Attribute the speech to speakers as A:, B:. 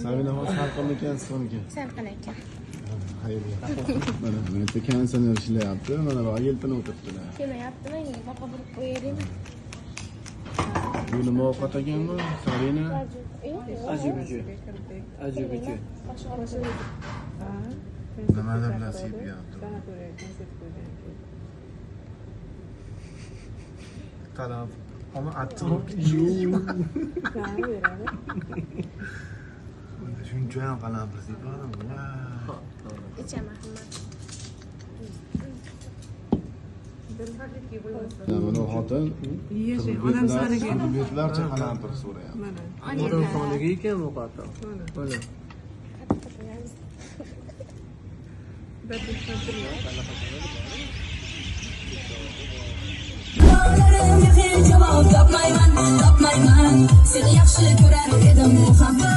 A: Sabina hozir salqinmi ekan, so'niki?
B: Salqin ekan.
A: Xayrli. Mana bu yerda konditsioner ishlayapti. Mana bu yelpinib o'tiribdilar.
B: Kelmayaptimi? Boqa burib qo'yaylikmi?
A: Bu nima ovqat ekanmi? Sabina?
C: Ajibuji. Ajibuji.
A: Nimadir nasib yapti. Qarab, ama achchiq. Shuncha ham qalampir sepadi.
B: Ichaman.
A: Mana xotin
D: odam soniga
A: betlarcha qalampir so'rayapti.
C: Odam soniga ekan bu qattiq. Mana.
E: Javob topmayman, seni yaxshi ko'rar edim muhabbat